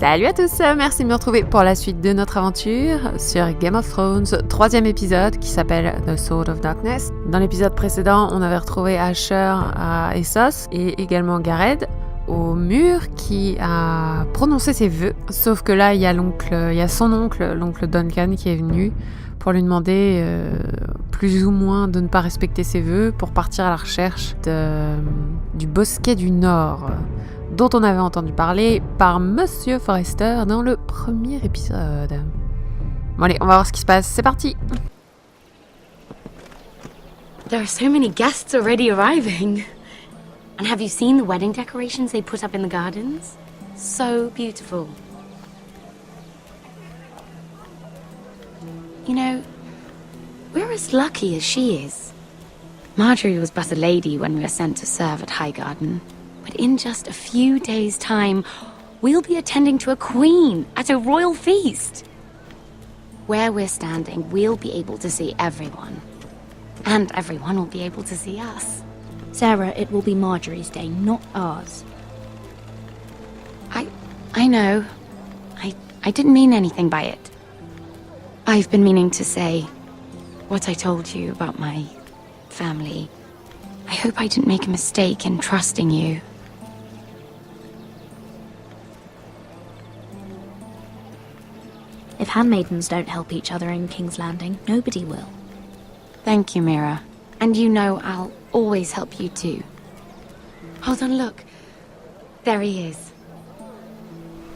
Salut à tous, merci de me retrouver pour la suite de notre aventure sur Game of Thrones, 3e épisode qui s'appelle The Sword of Darkness. Dans l'épisode précédent, on avait retrouvé Asher à Essos et également Gareth au mur qui a prononcé ses vœux. Sauf que là, il y a son oncle, l'oncle Duncan, qui est venu pour lui demander plus ou moins de ne pas respecter ses vœux pour partir à la recherche du bosquet du Nord, dont on avait entendu parler par Monsieur Forrester dans le premier épisode. Bon allez, on va voir ce qui se passe, c'est parti. There are so many guests already arriving. And have you seen the wedding decorations they put up in the gardens? So beautiful. You know, we're as lucky as she is. Marjorie was but a lady when we were sent to serve at Highgarden. But in just a few days' time, we'll be attending to a queen at a royal feast. Where we're standing, we'll be able to see everyone. And everyone will be able to see us. Sarah, it will be Marjorie's day, not ours. I know. I didn't mean anything by it. I've been meaning to say what I told you about my family. I hope I didn't make a mistake in trusting you. If handmaidens don't help each other in King's Landing, nobody will. Thank you, Mira. And you know I'll always help you too. Hold on, look. There he is.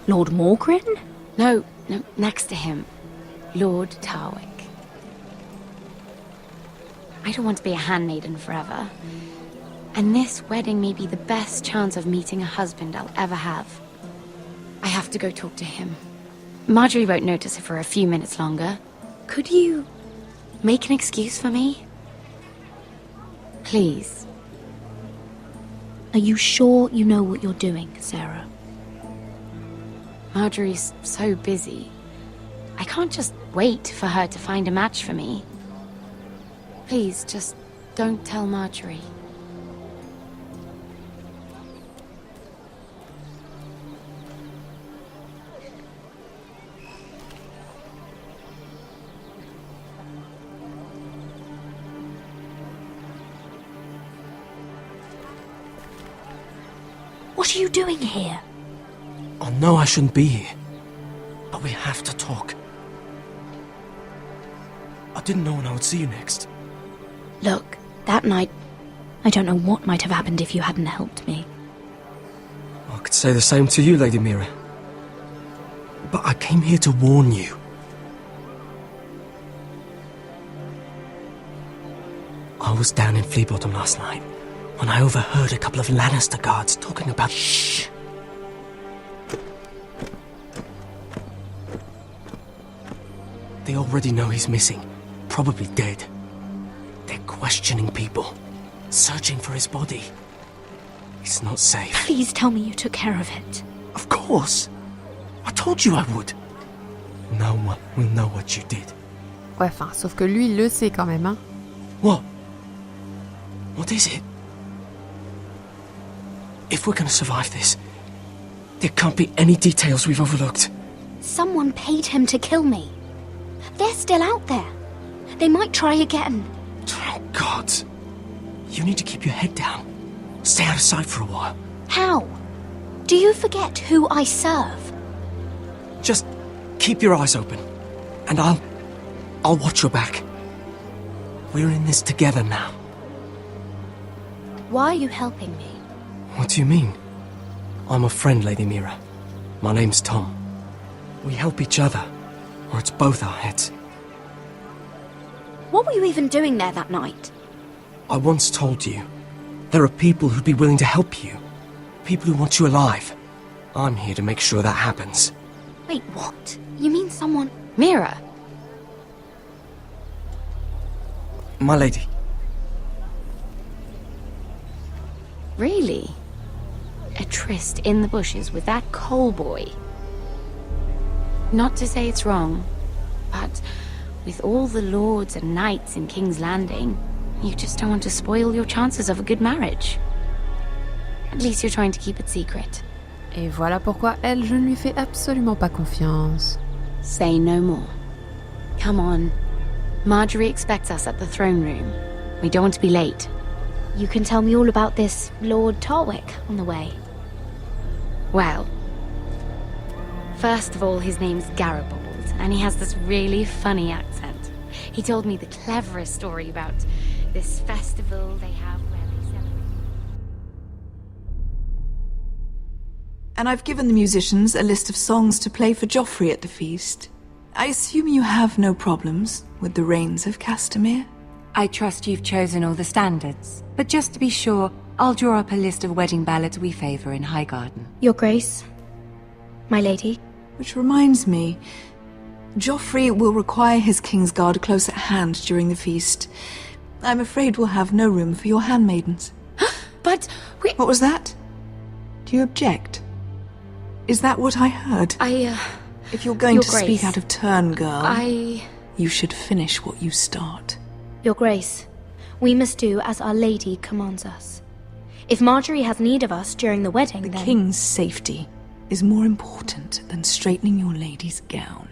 Lord Morgrin? No, next to him. Lord Tarwick. I don't want to be a handmaiden forever. And this wedding may be the best chance of meeting a husband I'll ever have. I have to go talk to him. Marjorie won't notice it for a few minutes longer. Could you make an excuse for me? Please. Are you sure you know what you're doing, Sarah? Marjorie's so busy. I can't just wait for her to find a match for me. Please, just don't tell Marjorie. What are you doing here? I know I shouldn't be here, but we have to talk. I didn't know when I would see you next. Look, that night, I don't know what might have happened if you hadn't helped me. I could say the same to you, Lady Mira. But I came here to warn you. I was down in Fleabottom last night when I overheard a couple of Lannister guards talking about... Shh! They already know he's missing, probably dead. They're questioning people, searching for his body. It's not safe. Please tell me you took care of it. Of course! I told you I would. No one will know what you did. Ouais, enfin, sauf que lui, il le sait quand même, hein. What? What is it? If we're gonna survive this, there can't be any details we've overlooked. Someone paid him to kill me. They're still out there. They might try again. Oh, God. You need to keep your head down. Stay out of sight for a while. How? Do you forget who I serve? Just keep your eyes open. And I'll watch your back. We're in this together now. Why are you helping me? What do you mean? I'm a friend, Lady Mira. My name's Tom. We help each other, or it's both our heads. What were you even doing there that night? I once told you, there are people who'd be willing to help you. People who want you alive. I'm here to make sure that happens. Wait, what? You mean someone... Mira! My lady. Really? A tryst in the bushes with that coal boy? Not to say it's wrong, but with all the lords and knights in King's Landing, you just don't want to spoil your chances of a good marriage. At least you're trying to keep it secret. Et voilà pourquoi elle, je ne lui fais absolument pas confiance. Say no more. Come on. Marjorie expects us at the throne room. We don't want to be late. You can tell me all about this Lord Tarwick on the way. Well, first of all, his name's Garibaldi, and he has this really funny accent. He told me the cleverest story about this festival they have where they celebrate. And I've given the musicians a list of songs to play for Joffrey at the feast. I assume you have no problems with the Rains of Castamere? I trust you've chosen all the standards. But just to be sure, I'll draw up a list of wedding ballads we favour in Highgarden. Your Grace, my lady. Which reminds me, Joffrey will require his Kingsguard close at hand during the feast. I'm afraid we'll have no room for your handmaidens. But we... What was that? Do you object? Is that what I heard? If you're going Your to Grace, speak out of turn, girl, I... you should finish what you start. Your Grace, we must do as Our Lady commands us. If Marjorie has need of us during the wedding, The then... king's safety is more important than straightening your lady's gown.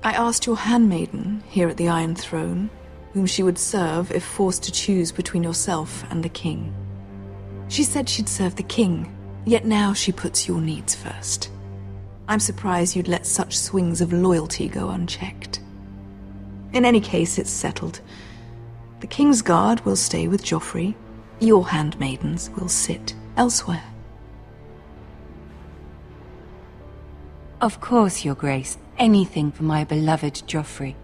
I asked your handmaiden here at the Iron Throne whom she would serve if forced to choose between yourself and the king. She said she'd serve the king, yet now she puts your needs first. I'm surprised you'd let such swings of loyalty go unchecked. In any case, it's settled. The Kingsguard will stay with Joffrey. Your handmaidens will sit elsewhere. Of course, Your Grace. Anything for my beloved Joffrey.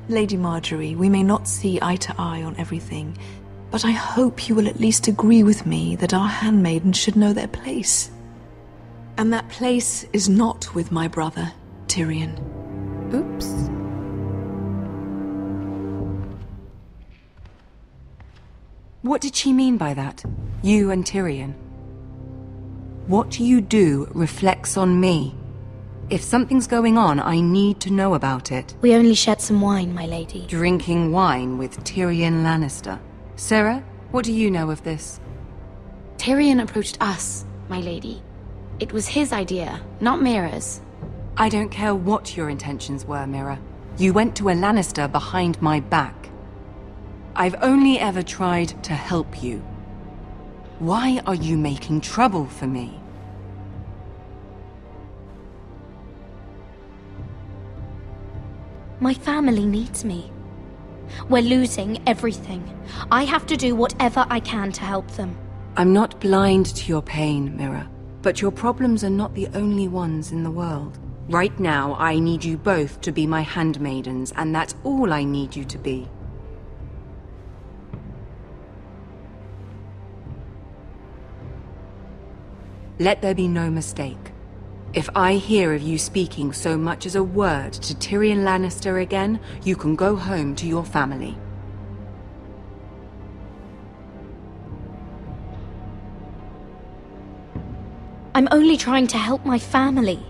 Lady Marjorie, we may not see eye to eye on everything, but I hope you will at least agree with me that our handmaidens should know their place. And that place is not with my brother, Tyrion. Oops. What did she mean by that? You and Tyrion? What you do reflects on me. If something's going on, I need to know about it. We only shed some wine, my lady. Drinking wine with Tyrion Lannister. Sarah, what do you know of this? Tyrion approached us, my lady. It was his idea, not Mira's. I don't care what your intentions were, Mira. You went to a Lannister behind my back. I've only ever tried to help you. Why are you making trouble for me? My family needs me. We're losing everything. I have to do whatever I can to help them. I'm not blind to your pain, Mira, but your problems are not the only ones in the world. Right now, I need you both to be my handmaidens, and that's all I need you to be. Let there be no mistake. If I hear of you speaking so much as a word to Tyrion Lannister again, you can go home to your family. I'm only trying to help my family.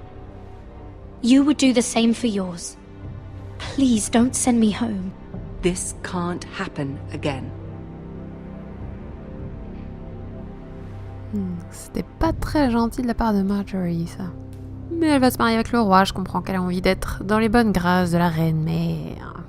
You would do the same for yours. Please don't send me home. This can't happen again. C'était pas très gentil de la part de Marjorie, ça. Mais elle va se marier avec le roi, je comprends qu'elle a envie d'être dans les bonnes grâces de la reine mère.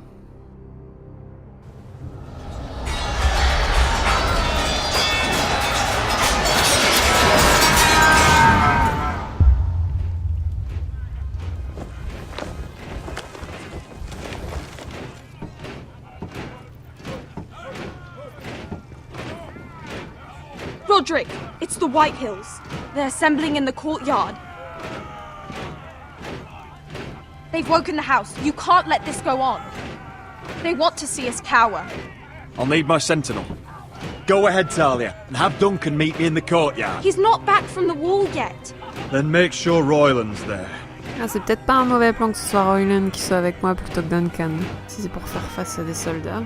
Roderick, it's the Whitehills. They're assembling in the courtyard. They've woken the house. You can't let this go on. They want to see us cower. I'll need my sentinel. Go ahead, Talia, and have Duncan meet me in the courtyard. He's not back from the wall yet. Then make sure Royland's there. Ah, c'est peut-être pas un mauvais plan que ce soit Royland qui soit avec moi plutôt que Duncan, si c'est pour faire face à des soldats.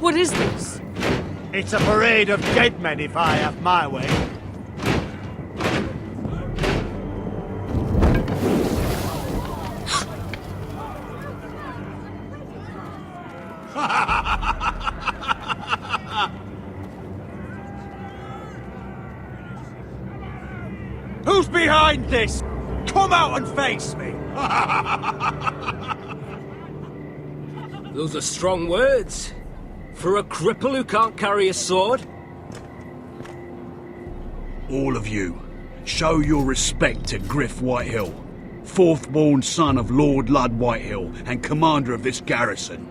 What is this? It's a parade of dead men if I have my way. Who's behind this? Come out and face me! Those are strong words. For a cripple who can't carry a sword? All of you, show your respect to Gwyn Whitehill, fourth-born son of Lord Ludd Whitehill and commander of this garrison.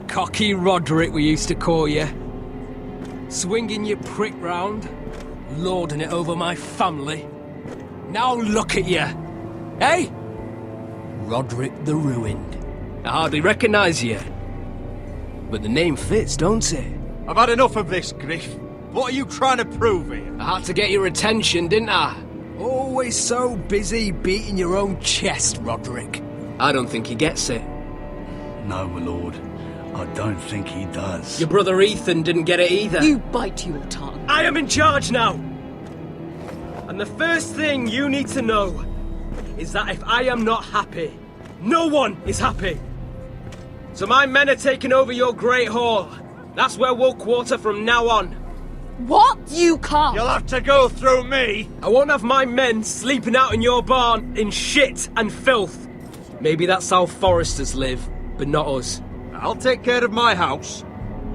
Cocky Roderick, we used to call you. Swinging your prick round, lording it over my family. Now look at you! Hey? Roderick the Ruined. I hardly recognise you. But the name fits, don't it? I've had enough of this, Griff. What are you trying to prove here? I had to get your attention, didn't I? Always so busy beating your own chest, Roderick. I don't think he gets it. No, my lord. I don't think he does. Your brother Ethan didn't get it either. You bite your tongue. I am in charge now! And the first thing you need to know is that if I am not happy, no one is happy. So my men are taking over your Great Hall. That's where we'll quarter from now on. What? You can't! You'll have to go through me! I won't have my men sleeping out in your barn in shit and filth. Maybe that's how Forresters live, but not us. I'll take care of my house.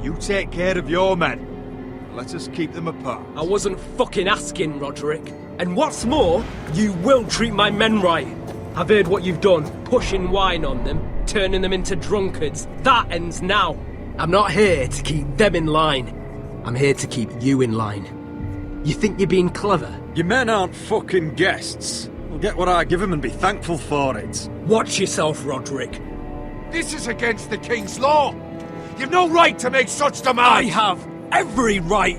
You take care of your men. Let us keep them apart. I wasn't fucking asking, Roderick. And what's more, you will treat my men right. I've heard what you've done, pushing wine on them, turning them into drunkards. That ends now. I'm not here to keep them in line. I'm here to keep you in line. You think you're being clever? Your men aren't fucking guests. They'll get what I give them and be thankful for it. Watch yourself, Roderick. This is against the King's law. You've no right to make such demands. I have every right.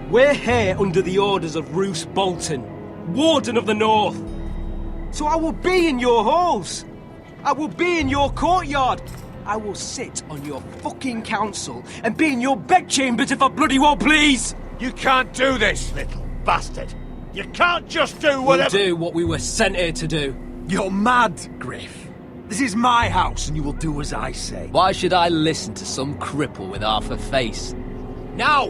We're here under the orders of Roose Bolton, Warden of the North. So I will be in your halls. I will be in your courtyard. I will sit on your fucking council and be in your bedchambers if I bloody well please. You can't do this, little bastard. You can't just do whatever... We'll do what we were sent here to do. You're mad, Griff. This is my house and you will do as I say. Why should I listen to some cripple with half a face? Now!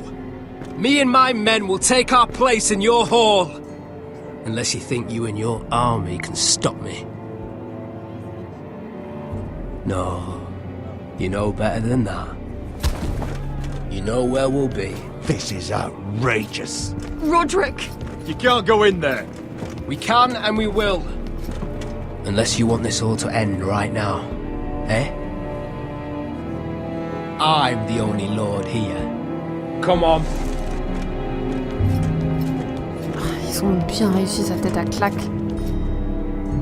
Me and my men will take our place in your hall. Unless you think you and your army can stop me. No. You know better than that. You know where we'll be. This is outrageous. Roderick! You can't go in there. We can and we will. Unless you want this all to end right now. Eh? I'm the only lord here. Come on. Ils ont bien réussi sa tête à claque.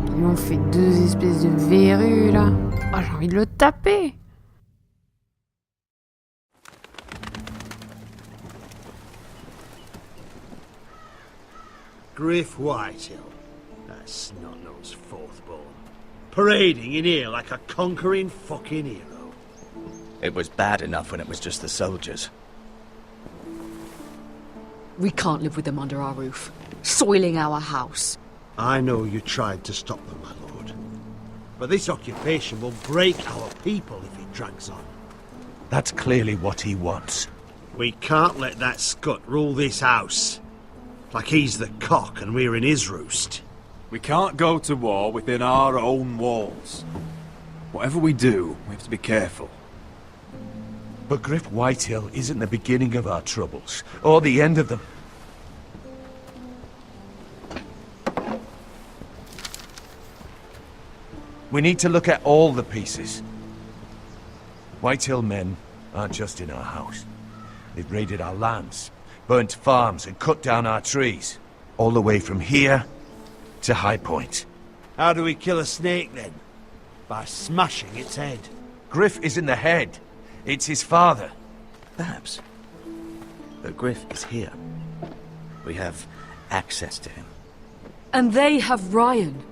Ils m'ont fait deux espèces de verrues là. Oh, j'ai envie de le taper. Gwyn Whitehill, that snot-nosed fourth-born, parading in here like a conquering fucking hero. It was bad enough when it was just the soldiers. We can't live with them under our roof, soiling our house. I know you tried to stop them, my lord. But this occupation will break our people if it drags on. That's clearly what he wants. We can't let that scut rule this house. Like he's the cock and we're in his roost. We can't go to war within our own walls. Whatever we do, we have to be careful. But Gwyn Whitehill isn't the beginning of our troubles, or the end of them. We need to look at all the pieces. Whitehill men aren't just in our house. They've raided our lands, burnt farms and cut down our trees. All the way from here to High Point. How do we kill a snake then? By smashing its head. Griff isn't the head. It's his father. Perhaps. But Griff is here. We have access to him. And they have Ryan.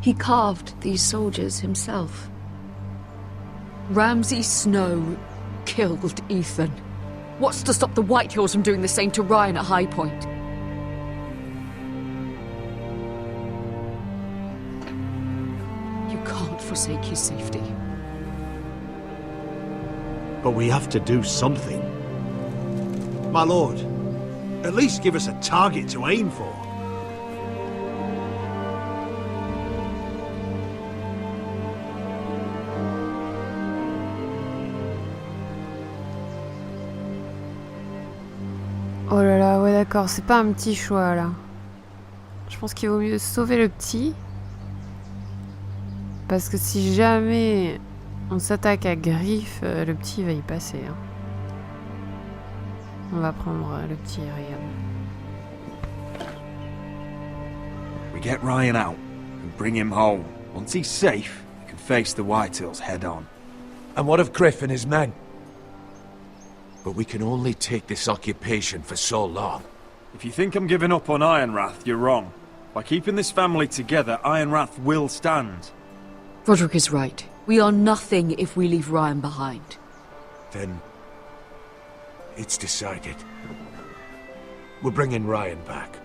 He carved these soldiers himself. Ramsay Snow killed Ethan. What's to stop the Whitehills from doing the same to Ryan at High Point? forsake his safety. But we have to do something. My lord, at least give us a target to aim for. Oh là là, ouais d'accord, c'est pas un petit choix là. Je pense qu'il vaut mieux sauver le petit. Parce que si jamais on s'attaque à Griff, le petit va y passer. Hein. On va prendre le petit Ryan. We get Ryan out and bring him home. Once he's safe, we can face the Whitehills head on. And what of Griff and his men? But we can only take this occupation for so long. If you think I'm giving up on Ironrath, you're wrong. By keeping this family together, Ironrath will stand. Roderick is right. We are nothing if we leave Ryan behind. Then it's decided. We're bringing Ryan back.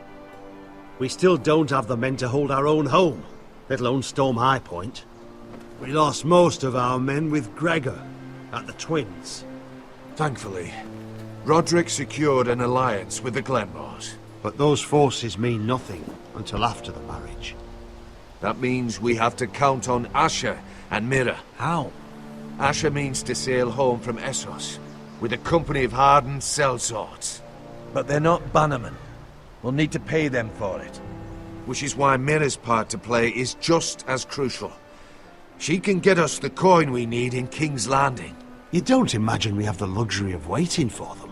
We still don't have the men to hold our own home, let alone storm High Point. We lost most of our men with Gregor at the Twins. Thankfully, Roderick secured an alliance with the Glenmores. But those forces mean nothing until after the marriage. That means we have to count on Asher and Mira. How? Asher means to sail home from Essos, with a company of hardened sellswords. But they're not bannermen. We'll need to pay them for it. Which is why Mira's part to play is just as crucial. She can get us the coin we need in King's Landing. You don't imagine we have the luxury of waiting for them?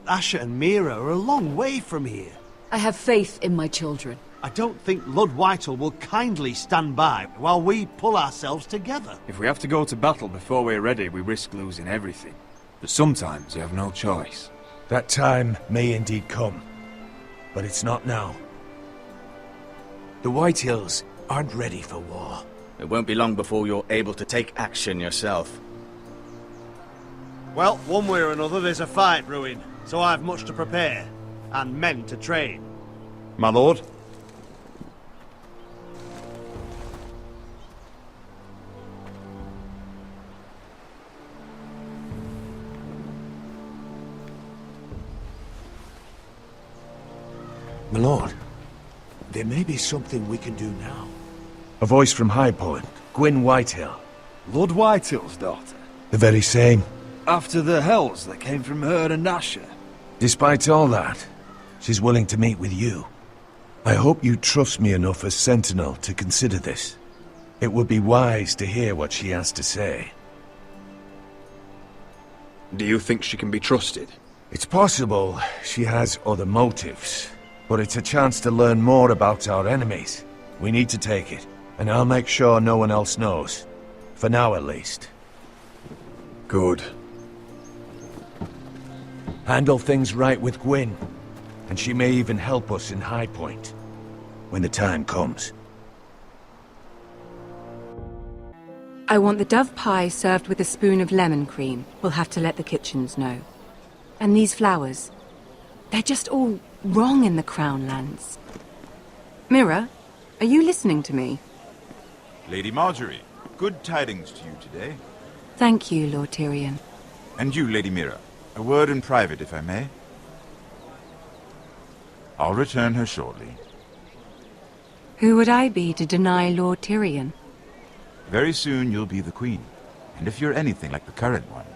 Asher and Mira are a long way from here. I have faith in my children. I don't think Ludd Whitehill will kindly stand by while we pull ourselves together. If we have to go to battle before we're ready, we risk losing everything. But sometimes you have no choice. That time may indeed come, but it's not now. The Whitehills aren't ready for war. It won't be long before you're able to take action yourself. Well, one way or another there's a fight brewing, so I've much to prepare, and men to train. My lord? My lord, there may be something we can do now. A voice from High Point, Gwyn Whitehill. Ludd Whitehill's daughter? The very same. After the hells that came from her and Asher? Despite all that, she's willing to meet with you. I hope you trust me enough as Sentinel to consider this. It would be wise to hear what she has to say. Do you think she can be trusted? It's possible she has other motives, but it's a chance to learn more about our enemies. We need to take it, and I'll make sure no one else knows. For now, at least. Good. Handle things right with Gwyn, and she may even help us in High Point, when the time comes. I want the dove pie served with a spoon of lemon cream. We'll have to let the kitchens know. And these flowers. They're just all wrong in the Crown lands. Mira, are you listening to me? Lady Marjorie, good tidings to you today. Thank you, Lord Tyrion. And you, Lady Mira. A word in private, if I may. I'll return her shortly. Who would I be to deny Lord Tyrion? Very soon you'll be the queen. And if you're anything like the current one,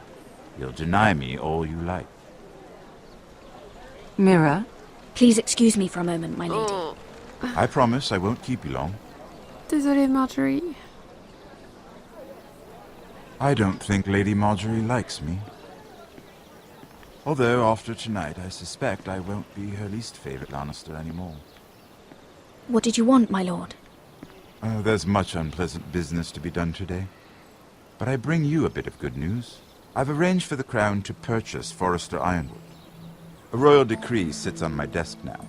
you'll deny me all you like. Mira? Please excuse me for a moment, my lady. I promise I won't keep you long. Désolée, Marjorie. I don't think Lady Marjorie likes me. Although, after tonight, I suspect I won't be her least favorite Lannister anymore. What did you want, my lord? There's much unpleasant business to be done today. But I bring you a bit of good news. I've arranged for the Crown to purchase Forrester Ironwood. A royal decree sits on my desk now.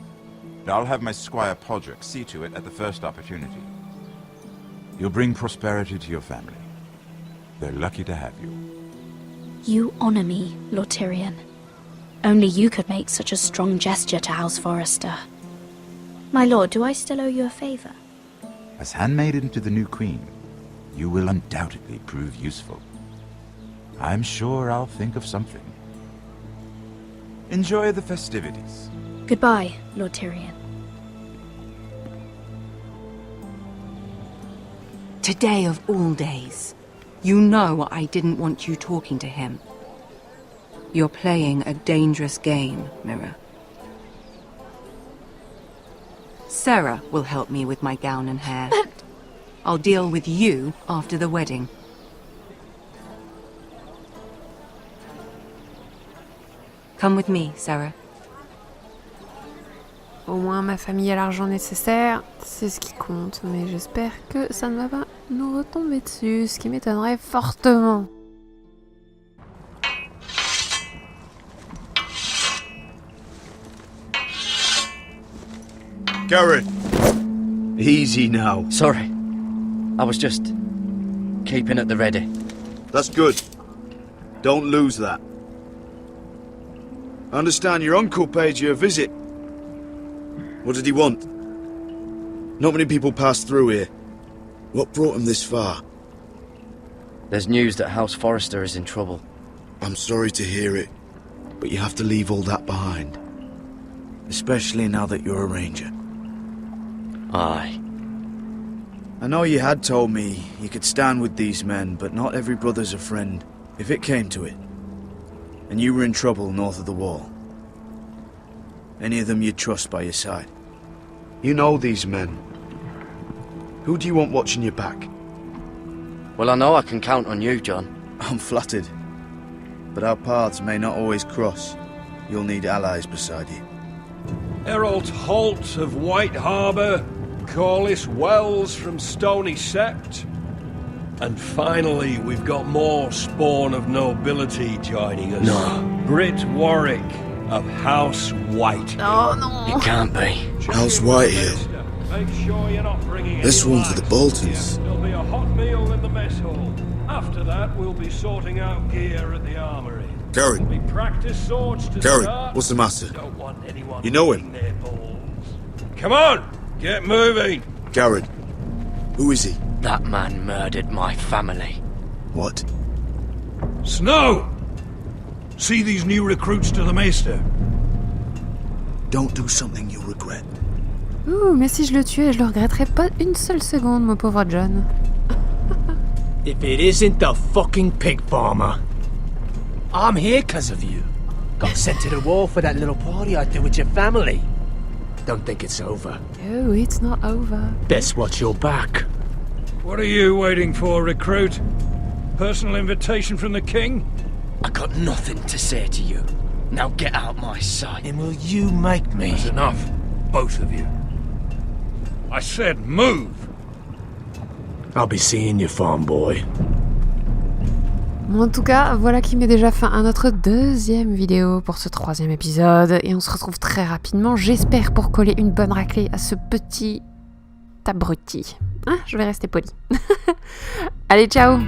And I'll have my squire Podrick see to it at the first opportunity. You'll bring prosperity to your family. They're lucky to have you. You honor me, Lord Tyrion. Only you could make such a strong gesture to House Forrester. My lord, do I still owe you a favor? As handmaiden to the new queen, You will undoubtedly prove useful. I'm sure I'll think of something. Enjoy the festivities. Goodbye, Lord Tyrion. Today of all days. You know I didn't want you talking to him. You're playing a dangerous game, Mira. Sarah will help me with my gown and hair. But... I'll deal with you after the wedding. Come with me, Sarah. Au moins ma famille a l'argent nécessaire, c'est ce qui compte, mais j'espère que ça ne va pas nous retomber dessus, ce qui m'étonnerait fortement. Garrett! Easy now. Sorry. I was just keeping at the ready. That's good. Don't lose that. I understand your uncle paid you a visit. What did he want? Not many people pass through here. What brought him this far? There's news that House Forrester is in trouble. I'm sorry to hear it, but you have to leave all that behind. Especially now that you're a ranger. Aye. I know you had told me you could stand with these men, but not every brother's a friend, if it came to it. And you were in trouble north of the wall. Any of them you'd trust by your side. You know these men. Who do you want watching your back? Well, I know I can count on you, John. I'm flattered. But our paths may not always cross. You'll need allies beside you. Herald Holt of White Harbour, Corliss Wells from Stony Sept. And finally, we've got more spawn of nobility joining us. No. Brit Warwick of House Whitehill. Oh no! It can't be. House Whitehill. Make sure you're not bringing This any one for the Boltons. There'll be a hot meal in the mess hall. After that, we'll be sorting out gear at the armory. Garrett. There'll be practice swords to Garrett, start. what's the matter? Don't want anyone You know him? licking their balls. Come on, get moving. Garrett. Who is he? That man murdered my family. What? Snow! See these new recruits to the Maester? Don't do something you'll regret. Ouh, mais si je le tuais, je le regretterais pas une seule seconde, mon pauvre John. If it isn't the fucking pig farmer. I'm here 'cause of you. Got sent to the war for that little party I did with your family. Don't think it's over. Oh, it's not over. Best watch your back. What are you waiting for, recruit? Personal invitation from the king? I got nothing to say to you. Now get out my sight. And will you make me? That's enough, both of you. I said move! I'll be seeing you, farm boy. Bon, en tout cas, voilà qui met déjà fin à notre deuxième vidéo pour ce troisième épisode. Et on se retrouve très rapidement, j'espère, pour coller une bonne raclée à ce petit abruti. Hein, je vais rester poli. Allez, ciao!